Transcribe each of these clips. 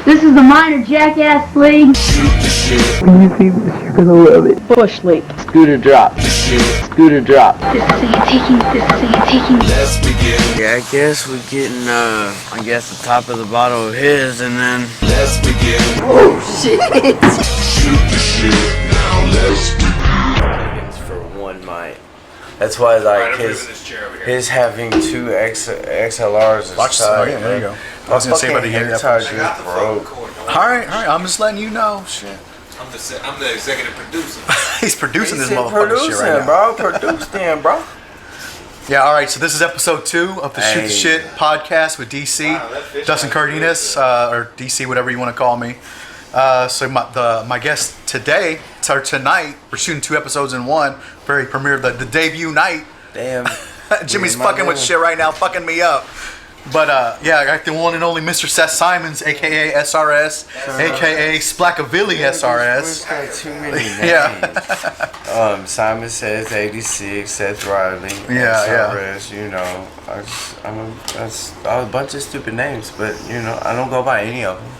This is the Minor Jackass League. When you see this, you're gonna love it. Bush League. Scooter drop. Scooter drop. This is who you're taking. This is who you're taking. Let's begin. Yeah, I guess we're getting, the top of the bottle of his, and then... Let's begin. Oh, shit. Shoot the shit. Now let's begin. For one mic. That's why, like, his having two XLRs is Watch, tight. yeah, there you go. I was gonna say about the hair hair. tie just broke. Alright, I'm just letting you know. Shit. I'm the executive producer. He's producing this He's motherfucking shit right now. bro. Produce them, bro. Yeah, alright, so this is episode 2 of the Shoot the Shit podcast with DC. Dustin Cardenas, or DC, whatever you want to call me. So my guest today, or tonight, we're shooting 2 episodes in one. Very premiere, the debut night. Damn. Jimmy's fucking with shit right now, fucking me up. But yeah, I got the one and only Mr. Seth Simons, aka SRS, aka Splackavilli SRS. Got too many names. Yeah. Simon Says 86, Seth Riley, SRS. You know, that's a bunch of stupid names, but you know, I don't go by any of them.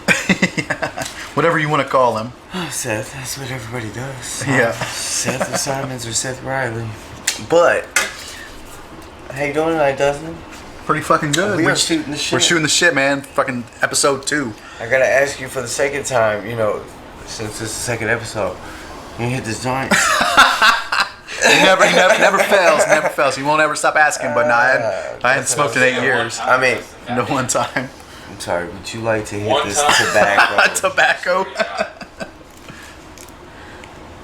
Yeah. Whatever you want to call him. Seth, that's what everybody does. Yeah. Seth or Simons or Seth Riley. But how you doing tonight, Dustin? Pretty fucking good. We're shooting the shit. We're shooting the shit, man. Fucking episode 2. I gotta ask you for the second time, you know, since this is the second episode, you hit this joint. He never fails. Never fails. He won't ever stop asking. But nah, I hadn't smoked in 8 years. I mean, no one time. I'm sorry, would you like to hit this tobacco? Tobacco.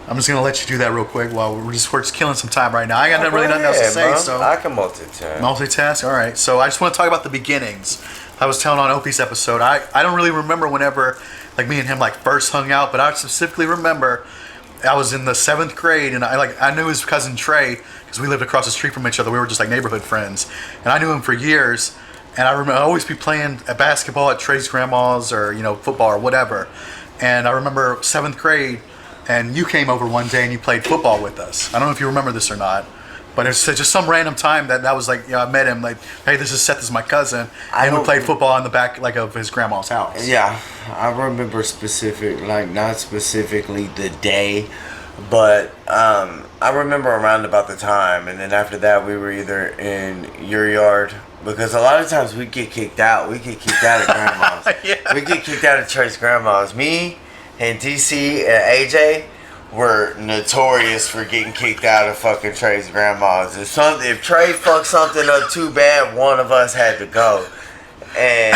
I'm just gonna let you do that real quick while we're just killing some time right now. I got really nothing else to say, so I can multitask. Multitask, all right. So I just want to talk about the beginnings. I was telling on Opie's episode. I don't really remember whenever like me and him like first hung out, but I specifically remember I was in the 7th grade and I knew his cousin Trey because we lived across the street from each other. We were just like neighborhood friends, and I knew him for years. And I remember I'd always be playing basketball at Trey's grandma's or football or whatever. And I remember 7th grade. And you came over one day and you played football with us. I don't know if you remember this or not, but it's just some random time that was like, I met him like, hey, this is Seth, this is my cousin, and we played football in the back like of his grandma's house. Yeah, I remember not specifically the day, but I remember around about the time, and then after that we were either in your yard. Because a lot of times we get kicked out. We get kicked out of grandma's. Yeah. We get kicked out of Trey's grandma's. Me and DC and AJ were notorious for getting kicked out of fucking Trey's grandma's. If Trey fucked something up too bad, one of us had to go. And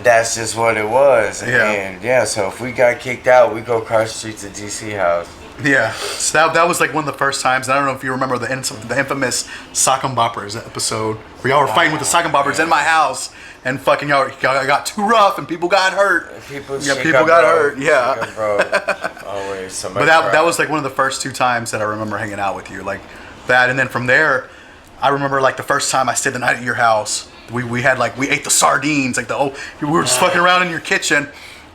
that's just what it was. Yeah. And yeah, so if we got kicked out, we go across the street to DC house. Yeah, so that was like one of the first times. And I don't know if you remember the infamous Sock 'em Boppers episode where y'all were fighting with the Sock 'em Boppers in my house, and fucking y'all got too rough and people got hurt. People got hurt. Yeah. Always. But that was like one of the first 2 times that I remember hanging out with you, like that. And then from there, I remember like the first time I stayed the night at your house. We ate the sardines, we were just fucking around in your kitchen,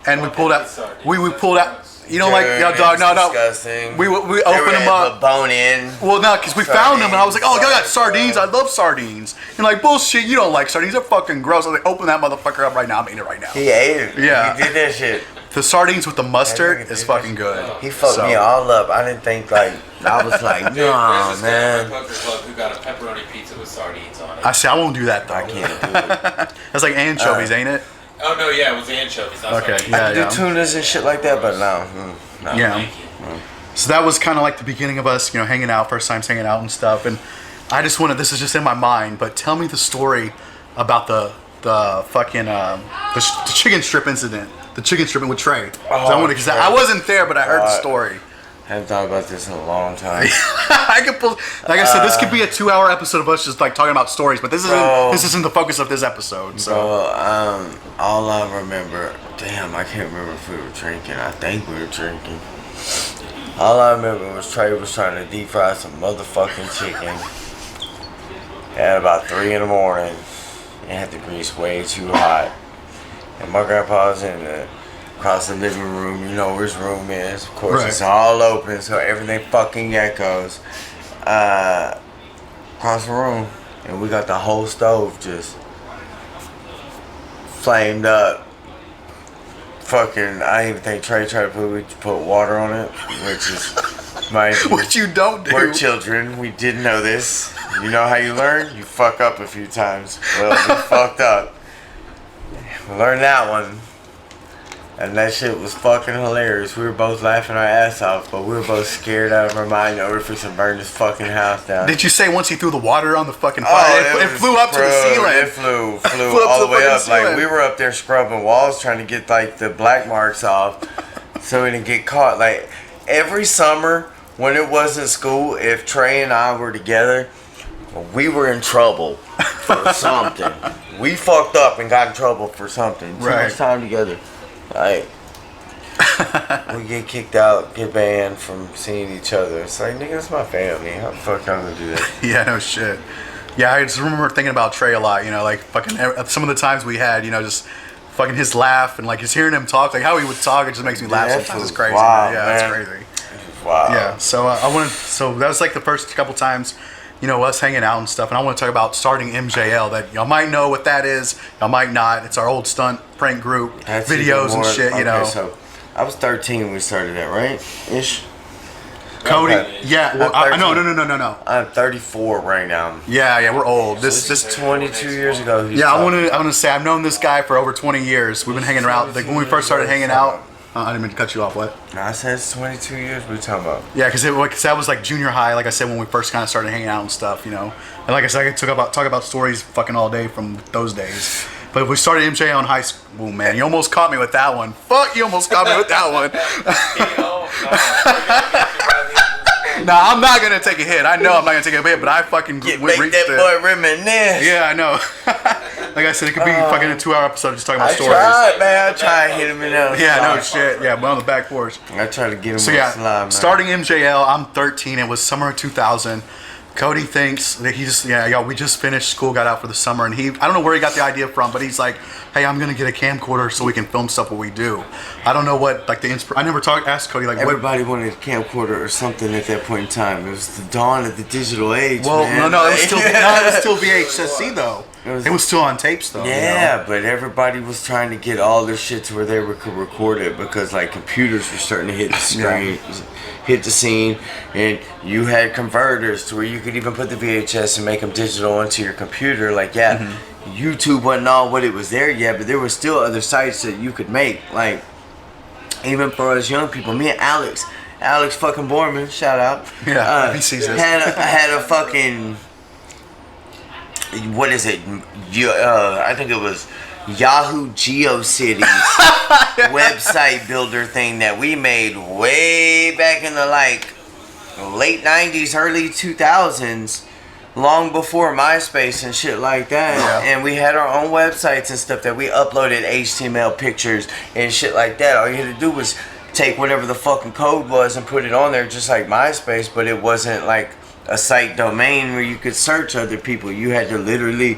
and we pulled out. We pulled out. You know, like, yo, dog, no. Disgusting. We opened them up. Bone in. Well, no, because we found them, and I was like, oh, y'all got sardines. I love sardines. And like, bullshit, you don't like sardines. They're fucking gross. I was like, open that motherfucker up right now. I'm eating it right now. He ate it. Yeah. He did that shit. The sardines with the mustard is fucking good. He fucked me all up. I didn't think, like, I was like, no, man. Who got a pepperoni pizza with sardines on it. I won't do that, though. I can't do it. That's like anchovies, ain't it? Oh, no, yeah, it was anchovies. Okay, I do tunas and shit like that, but no. Yeah. So that was kind of like the beginning of us, hanging out, first times hanging out and stuff. And I just wanted, this is just in my mind, but tell me the story about the fucking the chicken strip incident, the chicken stripping with Trey. Because I wasn't there, but I heard the story. I haven't thought about this in a long time. I said, this could be a 2-hour episode of us just like talking about stories, but this isn't the focus of this episode. So, all I remember, damn, I can't remember if we were drinking. I think we were drinking. All I remember was Trey was trying to deep fry some motherfucking chicken at about 3 in the morning. It had the grease way too hot, and my grandpa was in the across the living room, you know where his room is. Of course, right. It's all open, so everything fucking echoes. Across the room, and we got the whole stove just flamed up. fucking, I even think Trey tried to put water on it, which is What you don't do. We're children. We didn't know this. You know how you learn? You fuck up a few times. Well, we fucked up. We learned that one. And that shit was fucking hilarious. We were both laughing our ass off, but we were both scared out of our mind that we were fixing to burn this fucking house down. Did you say once he threw the water on the fucking fire, it flew up to the ceiling? It flew all the way up. Like, we were up there scrubbing walls trying to get, like, the black marks off so we didn't get caught. Like, every summer when it wasn't school, if Trey and I were together, we were in trouble for something. We fucked up and got in trouble for something. Too much time together. Like, we get kicked out, get banned from seeing each other. It's like, nigga, that's my family. How the fuck I'm gonna do that? Yeah, no shit. Yeah, I just remember thinking about Trey a lot, you know, like fucking some of the times we had, you know, just fucking his laugh and like just hearing him talk, like how he would talk, it just makes me laugh sometimes. It's crazy. Wow, yeah, man. it's crazy. Wow. Yeah, so so that was like the first couple times, you know, us hanging out and stuff, and I want to talk about starting MJL. That y'all might know what that is, y'all might not. It's our old stunt prank group, That's videos and shit, you know. So I was 13 when we started that, right? Ish. Cody, Okay. yeah, well, no. I'm 34 right now. Yeah, we're old. This is 22 years ago. Yeah, I want to say I've known this guy for over 20 years. We've been hanging around. Like when we first started hanging out. I didn't mean to cut you off. What? No, I said it's 22 years. What are you talking about? Yeah, because that was like junior high. Like I said, when we first kind of started hanging out and stuff, you know. And like I said, I could talk about stories fucking all day from those days. But we started MJ on high school. Oh, man, you almost caught me with that one. Fuck, you almost caught me with that one. Nah, I'm not gonna take a hit. I know I'm not gonna take a hit, but I fucking make that boy reminisce. Yeah, I know. Like I said, it could be fucking a 2-hour episode just talking about stories. I tried to hit him in the Yeah, no shit. Yeah, but on the back porch. I tried to get him So on yeah, the slide, man. starting MJL, I'm 13. It was summer of 2000. Cody thinks that we just finished school, got out for the summer, and I don't know where he got the idea from, but he's like, hey, I'm gonna get a camcorder so we can film stuff what we do. I don't know what, like I never asked Cody, like, everybody wanted a camcorder or something at that point in time. It was the dawn of the digital age. Well, man. no, it was still VHS though. It was still on tapes though. Yeah, you know? but everybody was trying to get all their shit to where they could record it because like computers were starting to hit the screen, hit the scene, and you had converters to where you could even put the VHS and make them digital onto your computer. Like, YouTube wasn't all what it was there yet, but there were still other sites that you could make. Like, even for us young people, me and Alex fucking Borman, shout out. Yeah, he sees this. Had a fucking, what is it? I think it was Yahoo GeoCities website builder thing that we made way back in the like late 90s, early 2000s, long before MySpace and shit like that. And we had our own websites and stuff that we uploaded HTML pictures and shit like that. All you had to do was take whatever the fucking code was and put it on there just like MySpace, but it wasn't like a site domain where you could search other people. You had to literally,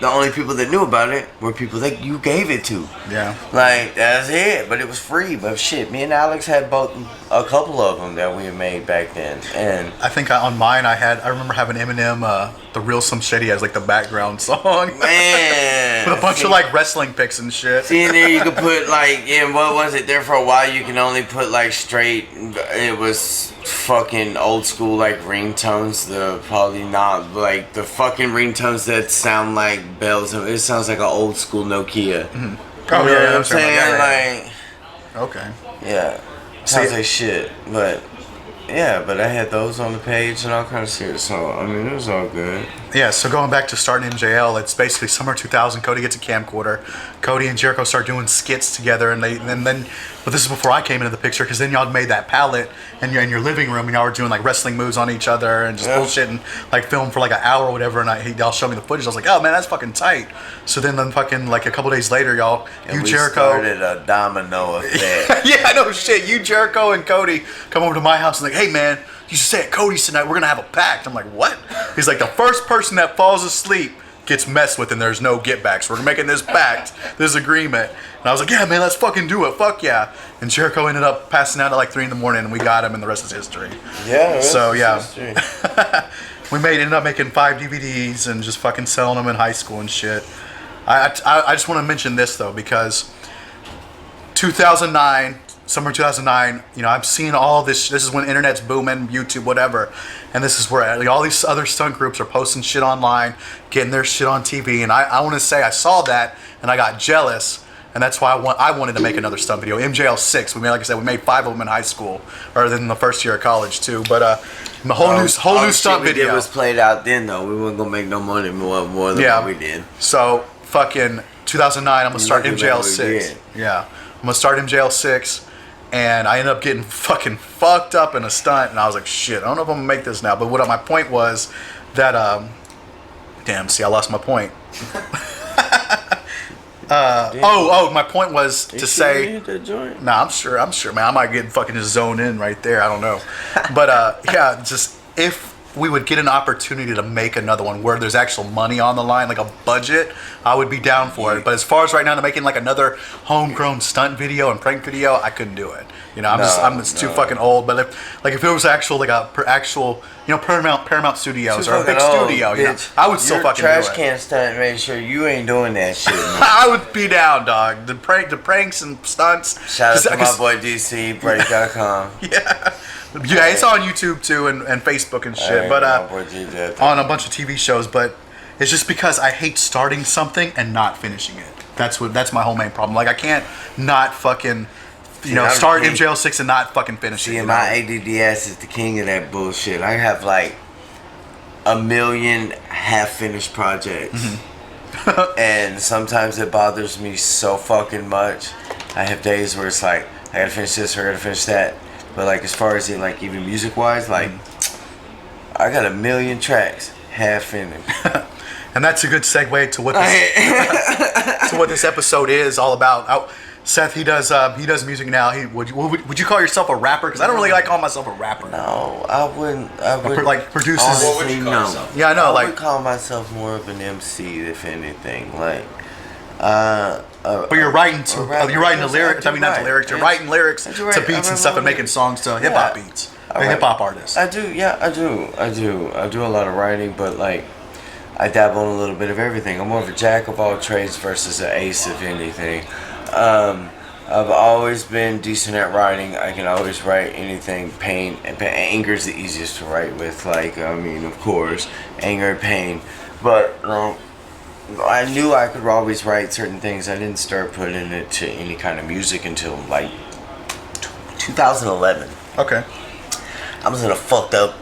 the only people that knew about it were people that you gave it to. Yeah. Like, that's it. But it was free. But shit, me and Alex had both a couple of them that we had made back then. And I think on mine I remember having Eminem, The Real Slim Shady as like the background song. Man. With a bunch of like wrestling pics and shit. See, in there you could put like, what was it? There for a while you can only put like straight, it was fucking old school like ringtones. Probably not like the fucking ringtones that sound like bells. It sounds like an old school Nokia. Mm-hmm. You know what I'm saying? Like, okay. yeah. Sounds like shit. But but I had those on the page and all kind of shit. So I mean, it was all good. Yeah, so going back to starting MJL, it's basically summer 2000. Cody gets a camcorder. Cody and Jericho start doing skits together, and then but this is before I came into the picture, because then y'all made that palette and you're in your living room and y'all were doing like wrestling moves on each other and just bullshit and like film for like an hour or whatever. And y'all showed me the footage. I was like, oh man, that's fucking tight. So then fucking like a couple days later, y'all, And we Jericho started a domino effect. yeah, no shit. You, Jericho, and Cody come over to my house and like, hey man, you should stay at Cody's tonight. We're gonna have a pact. I'm like, what? He's like, the first person that falls asleep gets messed with and there's no get backs. We're making this pact, this agreement. And I was like, yeah man, let's fucking do it. Fuck yeah. And Jericho ended up passing out at like 3 in the morning and we got him and the rest is history. Yeah. So yeah. We ended up making 5 DVDs and just fucking selling them in high school and shit. I just want to mention this though, because 2009, summer 2009, you know, I'm seeing all this. This is when internet's booming, YouTube, whatever. And this is where like, all these other stunt groups are posting shit online, getting their shit on TV. And I want to say I saw that and I got jealous. And that's why I wanted to make another stunt video. MJL6. We made, like I said, we made 5 of them in high school, or in the first year of college too. But the whole new stunt video. It was played out then though. We weren't gonna make no money more than what we did. So fucking 2009, I'm gonna start MJL6. Yeah, I'm gonna start MJL6, and I ended up getting fucking fucked up in a stunt, and I was like, shit, I don't know if I'm gonna make this now. But what my point was that, damn, see, I lost my point. My point was to say, I'm sure, man. I might get fucking just zoned in right there. I don't know, but yeah, just if we would get an opportunity to make another one where there's actual money on the line, like a budget, I would be down for it. But as far as right now to making like another homegrown stunt video and prank video, I couldn't do it. You know, I'm just too fucking old. But if it was actual like actual, you know, Paramount Studios or a big studio, you know, I would still fucking do it. Trash can stunt, make sure you ain't doing that shit. I would be down, dog. The pranks and stunts. Shout out to my boy DC Break.com. Yeah, it's on YouTube too and Facebook and shit. But on a bunch of TV shows. But it's just because I hate starting something and not finishing it. That's my whole main problem. Like I can't not fucking. You know, start MJL6 and not fucking finish it. See, my ADDS is the king of that bullshit. I have like 1 million half-finished projects. Mm-hmm. And sometimes it bothers me so fucking much. I have days where it's like, I gotta finish this or I gotta finish that. But like as far as it, like even music-wise, like I got 1 million tracks half-finished. And that's a good segue to what this episode is all about. Seth, he does music now. Would you call yourself a rapper? Because I don't really like calling myself a rapper. No, I wouldn't. Like produces. What would you call yourself? Yeah, I know. I would call myself more of an MC, if anything. Like, but you're writing the lyrics. I mean, not the lyrics. You're writing lyrics to beats and stuff and making songs to hip hop beats. You're a hip hop artist. I do. Yeah, I do. I do a lot of writing, but like, I dabble in a little bit of everything. I'm more of a jack of all trades versus an ace of anything. I've always been decent at writing. I can always write anything. Pain and anger is the easiest to write with. Like, I mean, of course, anger and pain. But I knew I could always write certain things. I didn't start putting it to any kind of music until like 2011. Okay. I was in a fucked up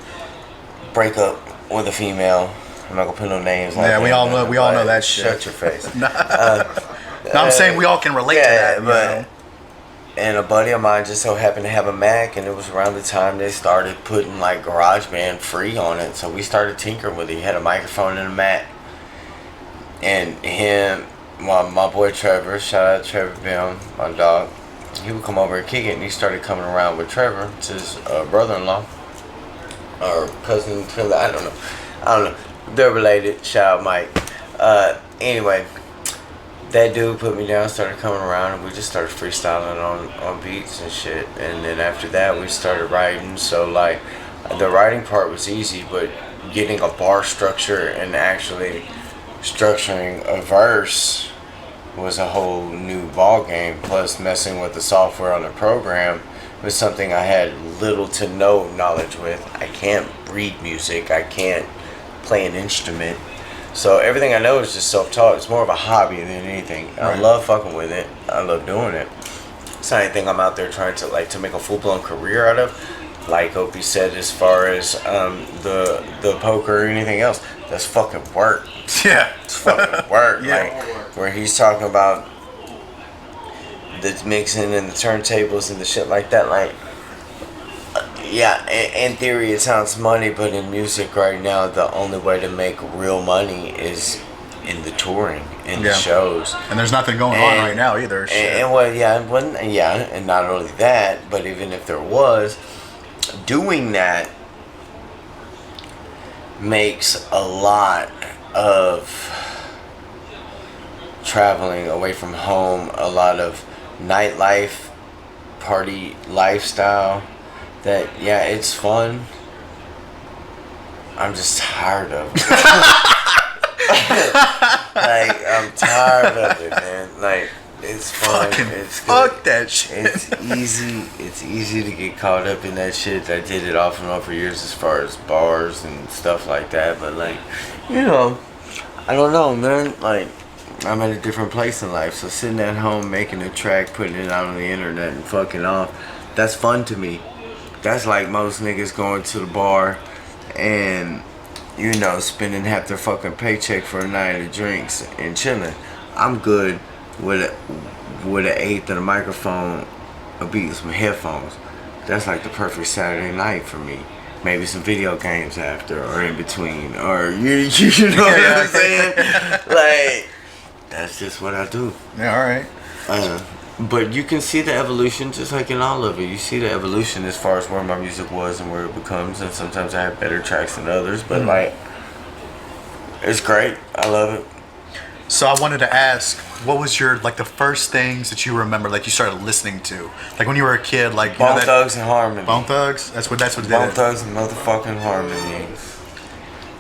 breakup with a female. I'm not gonna put no names. Yeah, we all know that shit. Shut your face. No, I'm saying we all can relate to that. But and a buddy of mine just so happened to have a Mac, and it was around the time they started putting like GarageBand free on it. So we started tinkering with it. He had a microphone and a Mac, and him, my boy Trevor, shout out Trevor Bill, my dog. He would come over and kick it, and he started coming around with Trevor, it's his brother-in-law or cousin. I don't know. They're related. Shout out Mike. Anyway. That dude put me down, started coming around, and we just started freestyling on beats and shit. And then after that, we started writing. So, like, the writing part was easy, but getting a bar structure and actually structuring a verse was a whole new ball game. Plus, messing with the software on the program was something I had little to no knowledge with. I can't read music. I can't play an instrument. So everything I know is just self-taught. It's more of a hobby than anything. Right. I love fucking with it. I love doing it. It's not anything I'm out there trying to like to make a full-blown career out of. Like Opie said, as far as the poker or anything else, that's fucking work. Yeah, it's fucking work. Yeah. Like where he's talking about the mixing and the turntables and the shit like that. Like, yeah, in theory it sounds money, but in music right now, the only way to make real money is in the touring, in the shows. And there's nothing going on right now either. And well, and not only that, but even if there was, doing that makes a lot of traveling away from home, a lot of nightlife, party lifestyle. That, yeah, it's fun. I'm just tired of it. Like, I'm tired of it, man. Like, It's fun. Fucking It's good. fuck that shit. It's easy. It's easy to get caught up in that shit. I did it off and on for years as far as bars and stuff like that. But like, you know, I don't know, man. Like, I'm at a different place in life. So sitting at home making a track, putting it out on the internet and fucking off, that's fun to me. That's like most niggas going to the bar and, you know, spending half their fucking paycheck for a night of drinks and chilling. I'm good with an eighth and a microphone, a beat, some headphones. That's like the perfect Saturday night for me. Maybe some video games after or in between, or you know what I'm saying? Like, that's just what I do. Yeah, all right. But you can see the evolution just like in all of it. You see the evolution as far as where my music was and where it becomes, and sometimes I have better tracks than others, but like, it's great. I love it. So I wanted to ask, what was your like the first things that you remember, like you started listening to, like when you were a kid, like Bone Thugs and Harmony. Bone Thugs. That's what did Bone it. Thugs and motherfucking Harmony.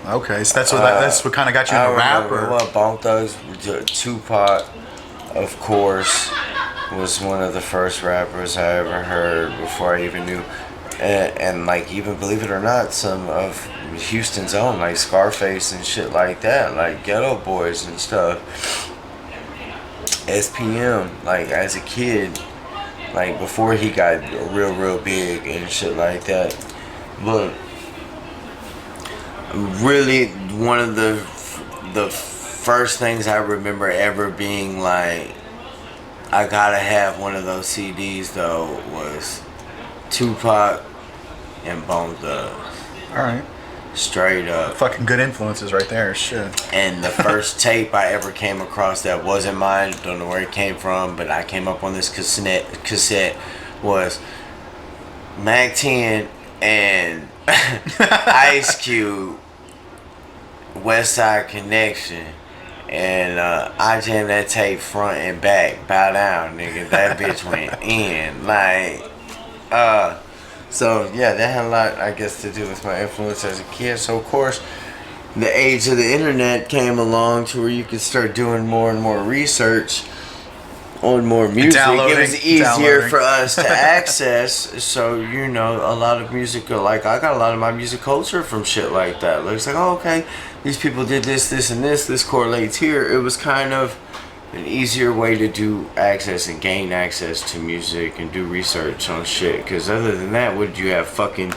Okay, so that's what kind of got you into rap, or what? Bone Thugs, Tupac, of course, was one of the first rappers I ever heard before I even knew, and like even believe it or not, some of Houston's own, like Scarface and shit like that, like Ghetto Boys and stuff. SPM, like as a kid, like before he got real big and shit like that. But really, one of the first things I remember ever being like, I gotta have one of those CDs though, was Tupac and Bone Thugs. all right, Straight up. fucking good influences right there. Shit. And the first tape I ever came across that wasn't mine, don't know where it came from, but I came up on this cassette was Mac 10 and Ice Cube, West Side Connection. And I jammed that tape front and back. Bow down, nigga. That bitch went in. Like, so yeah, that had a lot, I guess, to do with my influence as a kid. So of course, the age of the internet came along to where you could start doing more and more research on more music. It was easier for us to access. So, you know, a lot of music, like I got a lot of my music culture from shit like that. Like, it's like, oh, okay, these people did this, and this correlates here. It was kind of an easier way to do access and gain access to music and do research on shit. Because other than that, what did you have? Fucking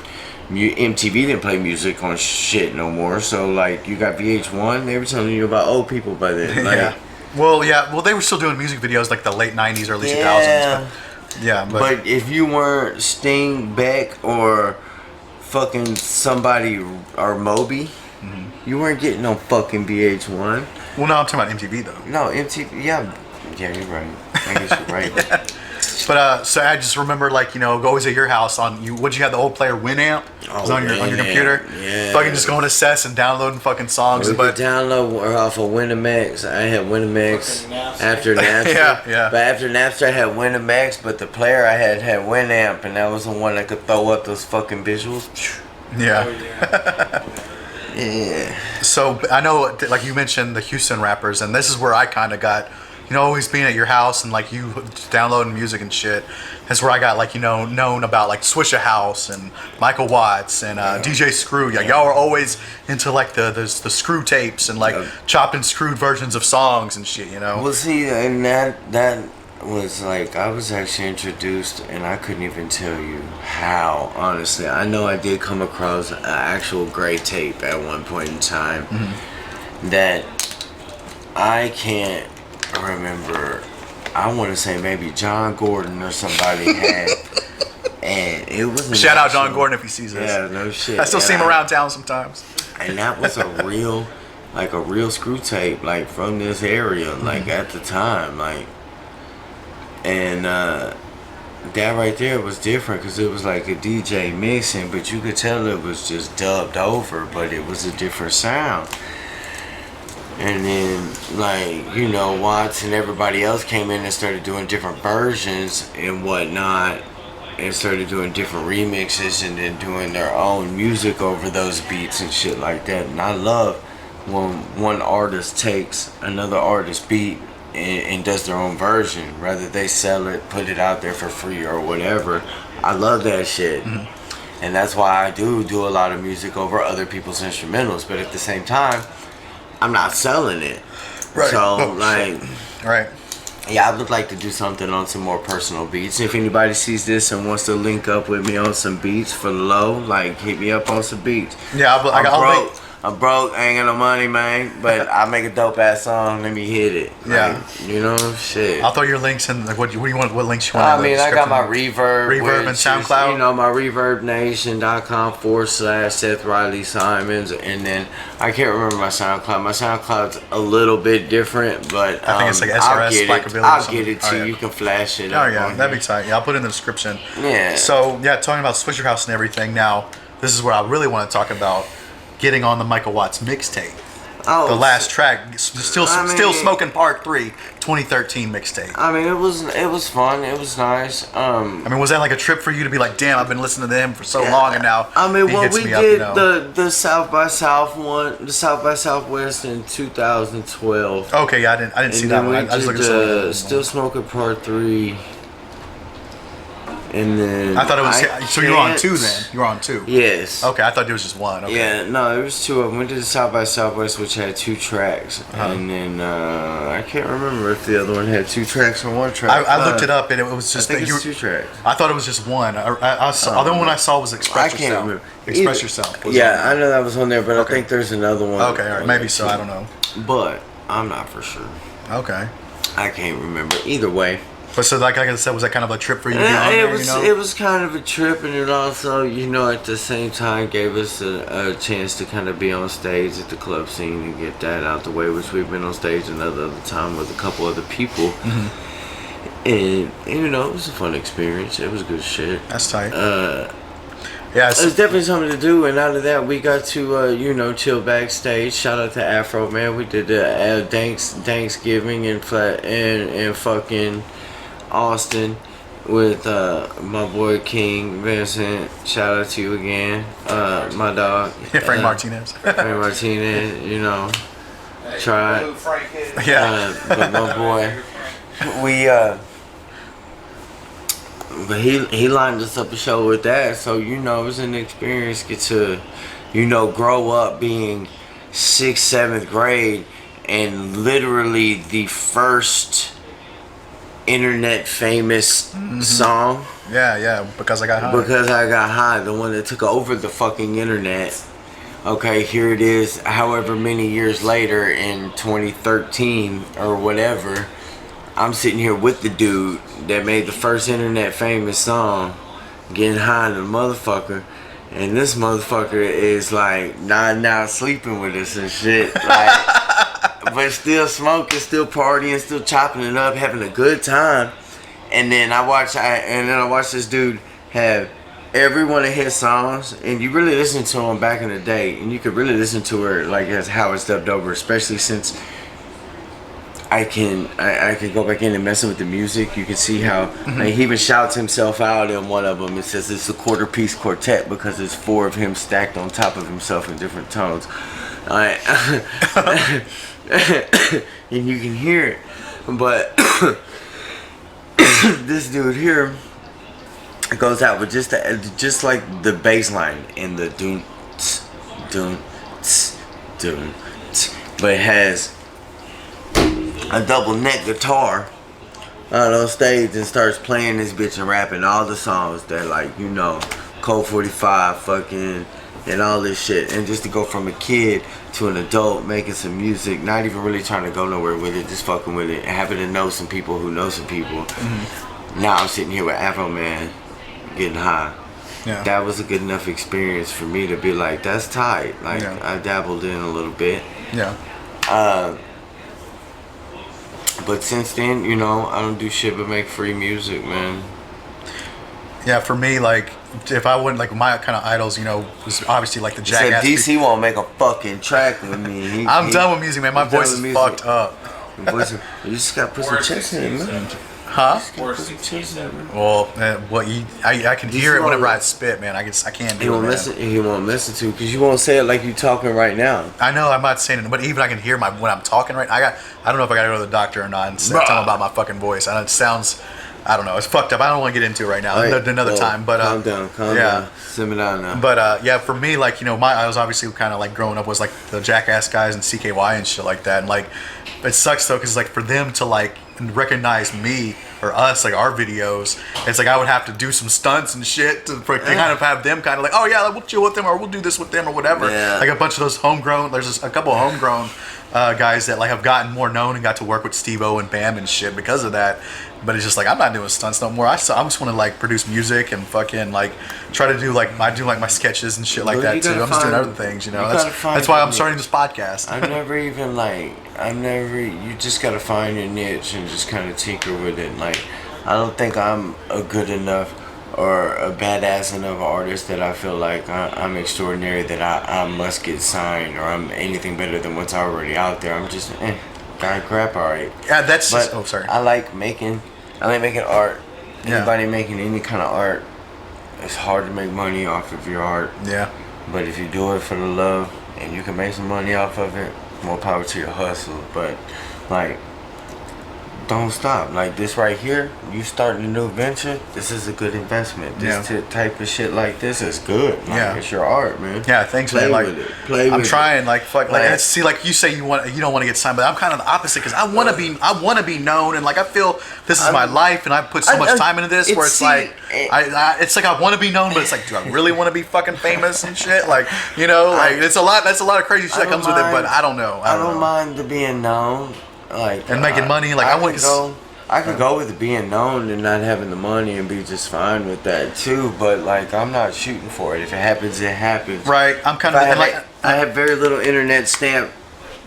MTV didn't play music on shit no more. So, like, you got VH1, they were telling you about old people by then. Like, Yeah. Well, they were still doing music videos like the late 90s, early 2000s. But if you weren't Sting, Beck, or fucking somebody, or Moby, you weren't getting no fucking VH1. Well, no, I'm talking about MTV though. No, MTV, yeah, you're right. I guess you're right. But so I just remember, like, you know, always at your house on you. Would you have the old player Winamp? It was on your computer. Yeah. Fucking just going to SES and downloading fucking songs. We could download off of Winamax. I had Winamax after Napster. Yeah. But after Napster, I had Winamax. But the player I had Winamp, and that was the one that could throw up those fucking visuals. Yeah. Yeah. So I know, like you mentioned, the Houston rappers, and this is where I kind of got, you know, always being at your house and like you downloading music and shit. That's where I got, like, you know, known about like Swishahouse and Michael Watts and DJ Screw. Yeah, y'all were always into like the screw tapes and like chopped and screwed versions of songs and shit, you know. Well, see, and that was like, I was actually introduced, and I couldn't even tell you how, honestly. I know I did come across an actual great tape at one point in time that I can't remember. I want to say maybe John Gordon or somebody had, and it was shout out John Gordon if he sees this. Yeah, no shit. I still see him around town sometimes. And that was a real screw tape, like from this area, like at the time, like. And that right there was different because it was like a DJ mixing, but you could tell it was just dubbed over, but it was a different sound. And then, like, you know, Watts and everybody else came in and started doing different versions and whatnot, and started doing different remixes and then doing their own music over those beats and shit like that. And I love when one artist takes another artist's beat and does their own version. Rather they sell it, put it out there for free or whatever. I love that shit. And that's why I do a lot of music over other people's instrumentals. But at the same time, I'm not selling it. Right. So, like... Right. Yeah, I would like to do something on some more personal beats. If anybody sees this and wants to link up with me on some beats for low, like, hit me up on some beats. Yeah, I'm broke, I ain't got no money, man, but I make a dope ass song. Let me hit it. Yeah, like, you know, shit. I'll throw your links in. Like, what do you want? What links you want? I mean, I got my Reverb and SoundCloud. You know, my ReverbNation.com/Seth Riley Simons, and then I can't remember my SoundCloud. My SoundCloud's a little bit different, but I think it's like SRS. I'll get it to you. You can flash it. Oh yeah, that'd be tight. Yeah, I'll put it in the description. Yeah. So yeah, talking about Swishahouse and everything. Now, this is what I really want to talk about. Getting on the Michael Watts mixtape. Oh, the last track, still smoking part 3, 2013 mixtape. I mean, it was fun. It was nice. I mean, was that like a trip for you to be like, damn, I've been listening to them for so long, and now I mean, well, we did up, the South by South one, the South by Southwest in 2012. Okay, yeah, I didn't see that one. I just looked at Still Smoking Part 3. And then I thought it was so you were on 2 then. You were on 2. Yes. Okay, I thought it was just 1. Okay. Yeah, no, it was 2 of them. We did the South by Southwest, which had 2 tracks, and then I can't remember if the other one had 2 tracks or 1 track. I looked it up, and it was just I think it's 2 tracks. I thought it was just 1. I saw, the other one I saw was Express Yourself. I can't remember. Express Yourself. Yeah, I know that was on there, but I think there's another one. Okay, all right, maybe so. I don't know, but I'm not for sure. Okay. I can't remember. Either way. But so, like I said, was that kind of a trip for you to be on there, It was kind of a trip, and it also, you know, at the same time gave us a chance to kind of be on stage at the club scene and get that out the way, which we've been on stage another time with a couple other people. And, you know, it was a fun experience. It was good shit. That's tight. Yeah, it's definitely something to do, and out of that, we got to, you know, chill backstage. Shout out to Afro, man. We did the Thanksgiving in fucking Austin with my boy King Vincent. Shout out to you again, my dog. Yeah, Frank Martinez. Frank Martinez, you know, tried. Yeah. But my boy, but he lined us up a show with that. So, you know, it was an experience. Get to, you know, grow up being 6th, 7th grade, and literally the first internet famous song. Yeah, Because I Got High. Because I Got High, the one that took over the fucking internet. Okay, here it is, however many years later in 2013 or whatever, I'm sitting here with the dude that made the first internet famous song, getting high in the motherfucker, and this motherfucker is like nodding out, sleeping with us and shit, like, but still smoking, still partying, still chopping it up, having a good time. And then I watch this dude have every one of his songs, and you really listen to him back in the day, and you could really listen to her like as how it's dubbed over, especially since I can go back in and messing with the music. You can see how like, he even shouts himself out in one of them. It says it's a quarter piece quartet because it's 4 of him stacked on top of himself in different tones. And you can hear it, but this dude here goes out with just like the bass line and the doom, doom, doom, but it has a double neck guitar on stage and starts playing this bitch and rapping all the songs that, like, you know, Code 45 fucking and all this shit. And just to go from a kid to an adult making some music, not even really trying to go nowhere with it, just fucking with it, and happen to know some people who know some people. Now I'm sitting here with Afro Man getting high. Yeah. That was a good enough experience for me to be like, that's tight. Like, yeah. I dabbled in a little bit. Yeah. But since then, you know, I don't do shit but make free music, man. Yeah, for me, like, if I wouldn't, like, my kind of idols, you know, was obviously like the Jackass. DC won't make a fucking track with me. I'm done with music, man. My voice is fucked up. You just gotta put some checks in it, man. Huh? Worse than T7. Well, I can hear it whenever I spit, man. I can't do He it. won't Man. listen. He won't listen to because you won't say it like you talking right now. I know I'm not saying it, but even I can hear when I'm talking. Right, I don't know if I got to go to the doctor or not and tell him about my fucking voice. And it sounds, I don't know, it's fucked up. I don't want to get into it right now. Another time, but calm down, simmer down now. But yeah, for me, like, you know, I was obviously kind of like growing up was like the Jackass guys and CKY and shit like that, and like it sucks though because like for them to like recognize me or us, like our videos, it's like I would have to do some stunts and shit to kind of have them kind of like, oh yeah, we'll chill with them or we'll do this with them or whatever. Yeah. Like a bunch of those homegrown. There's a couple of homegrown guys that like have gotten more known and got to work with Steve-O and Bam and shit because of that. But it's just like I'm not doing stunts no more. I just want to like produce music and fucking like try to do like I do like my sketches and shit like that too. I'm just doing other things, you know. That's why I'm starting this podcast. You just gotta find your niche and just kind of tinker with it. Like, I don't think I'm a good enough or a badass enough artist that I feel like I'm extraordinary, that I must get signed or I'm anything better than what's already out there. I'm just guy crap, alright. Yeah, that's but just, oh sorry. I like making art. Yeah. Anybody making any kind of art, it's hard to make money off of your art. Yeah. But if you do it for the love and you can make some money off of it, more power to your hustle. But like, don't stop. Like this right here, you starting a new venture, this is a good investment. This type of shit like this is good. Like, it's your art, man. Yeah, thanks, man. Like, I'm trying, like, fuck, like, see, like you say, you don't want to get signed, but I'm kind of the opposite because I want to be known, and like I feel this is my life, and I put so much time into this, where it's like, it's like I want to be known, but it's like, do I really want to be fucking famous and shit? Like, you know, like it's a lot. That's a lot of crazy shit that comes with it, but I don't know. I don't mind the being known. Like, and making money, like I could go with being known and not having the money and be just fine with that too. But like, I'm not shooting for it. If it happens, it happens. Right. I'm kind of like, I have very little internet stamp.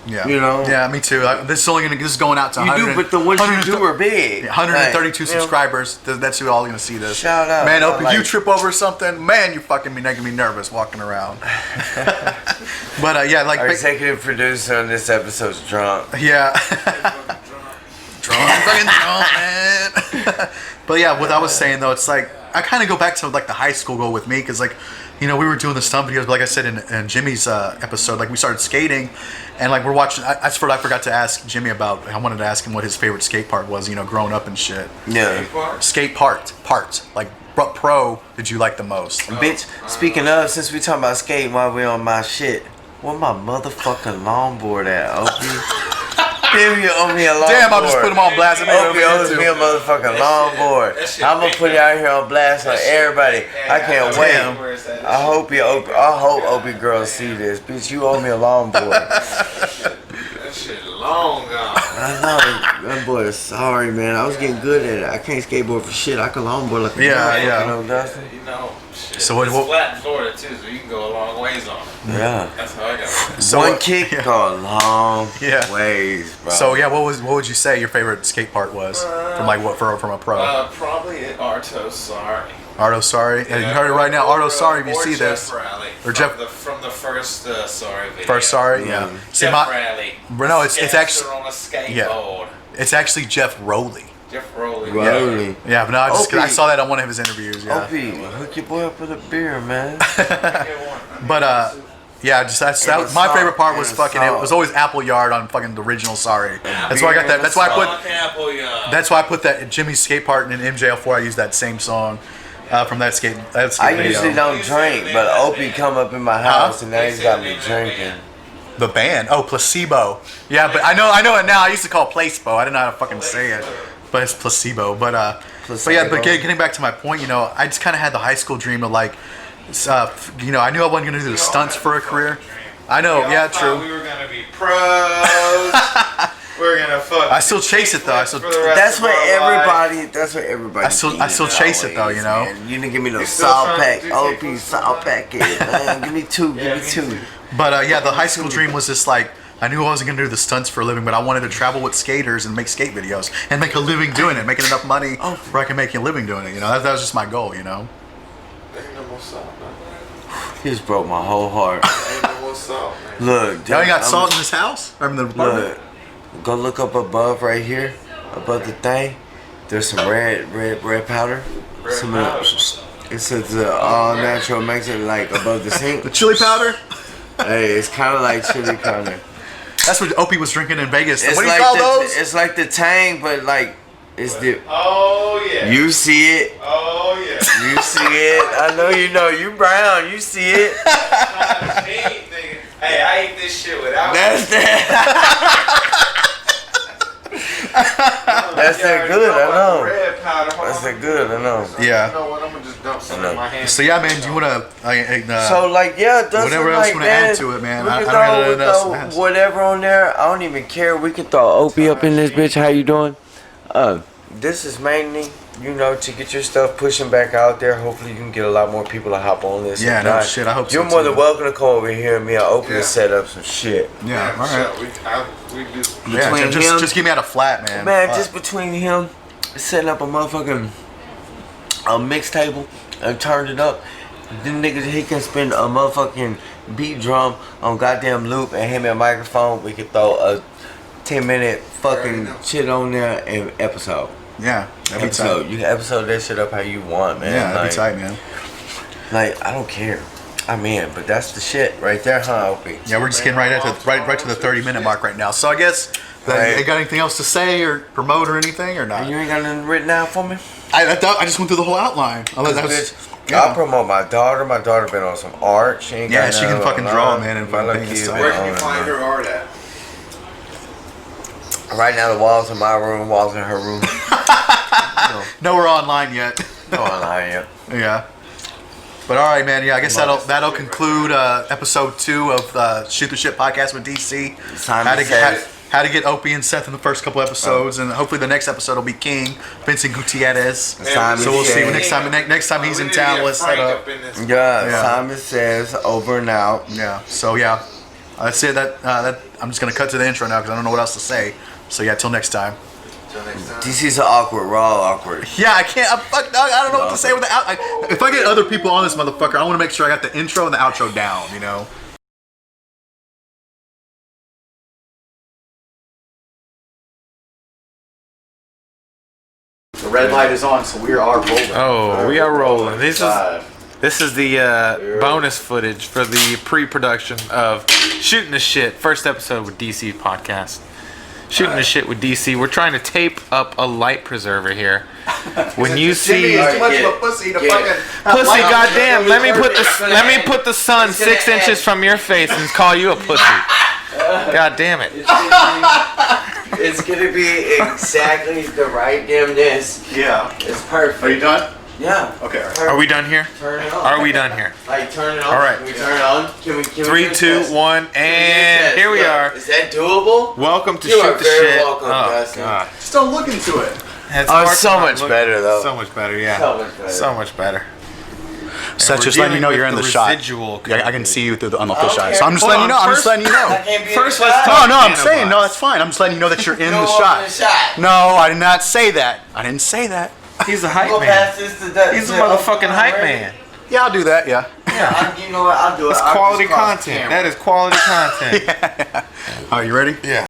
Yeah. You know. Yeah, me too. This is going out to but the ones you do are big. 132 like, subscribers. That's who all gonna see this. Shout out, man. If you trip over something, man, you're fucking making me nervous walking around. But yeah, like our executive producer on this episode's drunk. Yeah. Fucking drunk, man. But yeah, what I was saying though, it's like I kind of go back to like the high school goal with me because like, you know, we were doing the stunt videos, but like I said in Jimmy's episode, like we started skating, and like we're watching. I forgot to ask Jimmy about. I wanted to ask him what his favorite skate part was. You know, growing up and shit. Yeah. Skate part. Like what pro did you like the most? Bitch. Speaking of, since we talking about skating while we on my shit, where my motherfucking longboard at, Opie? Damn, you owe me a longboard. Damn, I'll just put him on blast. Opie owes me a motherfucking longboard. I'm gonna put it out here on blast on everybody. I can't wait. I hope Opie girls see this. Bitch, you owe me a longboard. That shit long gone. I know. That boy is sorry, man. I was getting good at it. I can't skateboard for shit. I can longboard like a yeah. You know, Dustin? You know, shit. So it's flat in Florida too, so you can go a long ways on it. Yeah. That's how I got it. So one kick go a long ways, bro. So yeah, what would you say your favorite skate part was from like what from a pro? Probably Arto Sorry. Arto Sorry. Yeah, you heard it right now. Arto Sorry, if you see Jeff this. Raleigh, Or from the first Sorry video. First Sorry, yeah. See, Jeff Raleigh. No, it's actually on a skateboard. It's actually Jeff Rowley. Jeff Rowley. Yeah, but no, I saw that on one of his interviews. Yeah. Opie, hook your boy up with a beer, man. But yeah, just that my favorite part was fucking. It was always Appleyard on fucking the original Sorry. That's why I got that. That's why I put. That's why I put that Jimmy's skate part in MJL4. I used that same song from that skate. I usually don't drink, but Opie come up in my house and now he's got me drinking. The band? Oh, Placebo. Yeah, but I know it now. I used to call it Placebo. I didn't know how to fucking say it, but it's Placebo. But yeah, but getting back to my point, you know, I just kind of had the high school dream of like, you know, I knew I wasn't gonna do the stunts for a career. I know, yeah, true. We were gonna be pros. We're gonna fuck. I still chase it though. That's what everybody. I still chase it though, you know. Man. You didn't give me no salt pack. OP salt pack it. Man. Give me two. But yeah, the high school dream was just like, I knew I wasn't gonna do the stunts for a living, but I wanted to travel with skaters and make skate videos and make a living doing it, making enough money where I can make a living doing it. You know, that was just my goal. You know. Ain't no more salt, man. He just broke my whole heart. Ain't no more salt, man. Look, y'all got salt in this house? Or in the apartment? Look, go look up above right here, above the thing. There's some red powder. Some powder. It says all natural Mexican, like above the sink. The chili powder? Hey, it's kind of like chili powder. That's what Opie was drinking in Vegas. It's What do you like call those? It's like the Tang, but like it's the. Oh yeah. You see it. Oh yeah. You see it. I know you know. You brown. You see it. Hey, I ate this shit without. That's that. That's that good. I know. Red powder. That's that good. I know. Yeah. You know what? I'm gonna just dump some I know. in my hand. So yeah, man, do you want to... So like yeah, whatever else you want to add to it, man. We I can don't know what else to throw ask. whatever on there. I don't even care. We can throw Opie up in this bitch. How you doing? This is mainly, you know, to get your stuff pushing back out there. Hopefully you can get a lot more people to hop on this. Yeah, If no not, shit. I hope so, you're more too. than welcome to come over here and me and Opie Yeah. and set up some shit. Yeah, all right. We do. Yeah, Between him- just give me out a flat, man. Man, Fuck. just between him setting up a motherfucking mix table and turned it up, then niggas he can spin a motherfucking beat drum on goddamn loop and hand me a microphone. We could throw a 10-minute fucking shit on there and episode. Yeah, that'd be Episode. tight. You can episode that shit up how you want, man. Yeah, that'd like, be tight, man. Like I don't care. I'm in, but that's the shit right there, huh, Opie? Yeah, we're just getting right to the 30-minute mark right now. So I guess Right. you got anything else to say or promote or anything or not? You ain't got nothing written out for me? I just went through the whole outline. I'll promote my daughter. My daughter been on some art. She ain't Yeah, got she can nothing fucking online. draw, man, and My fucking little paint and kid stuff. been Where can on you it, find man. her art at? Right now, the walls in my room, walls in her room. No, we're online yet. No online yet. Yeah. But all right, man. Yeah, I guess that'll conclude episode 2 of Shoot the Shit podcast with DC. How to get Opie and Seth in the first couple episodes, and hopefully the next episode will be King, Vincent Gutierrez. Simon So we'll see says- next time he's in town. Let's set up. Yeah, Simon says over and out. Yeah. So yeah, that's it. That I'm just gonna cut to the intro now because I don't know what else to say. So yeah, till next time. DC's awkward. We're all awkward. Yeah, I can't. Fuck, dog. I don't know what to say with the out. If I get other people on this motherfucker, I want to make sure I got the intro and the outro down. You know. The red light is on, so we are rolling. Oh, we are rolling. This is the bonus footage for the pre-production of Shooting the Shit, first episode with DC podcast. Shooting the Shit with DC. We're trying to tape up a light preserver here. When you see too much of a pussy to fucking pussy, goddamn, let me put the sun 6 inches from your face and call you a pussy. God damn it. It's gonna be exactly the right dimness. Yeah. It's perfect. Are you done? Yeah. Okay. All right. Are we done here? Turn it on. Are we done here? Like turn it on. All right. Can we turn it on? Can we 3, 2, 1, Can we and test? here we Look, are. Is that doable? Welcome to You are Shoot the very Shit. welcome, Oh Dustin. God. Just don't look into it. That's Oh, hard so to much look- better, though. So much better, yeah. So much better. So much better. Seth, we're just letting you know dealing you're in with the the shot. residual Yeah, I can see you through on the Okay. fisheye. So I'm just Hold letting you know. on, I'm just first- letting you know. I can't be First, in the let's shot? talk. No, I'm Nanobots. saying no. That's fine. I'm just letting you know that you're in Go the over shot. the shot. No, I did not say that. I didn't say that. He's a hype Go man. past this to that. He's a motherfucking hype man. Yeah, I'll do that. Yeah. You know what? I'll do it. That's I'll quality just cross content. camera. That is quality content. Are you ready? Yeah.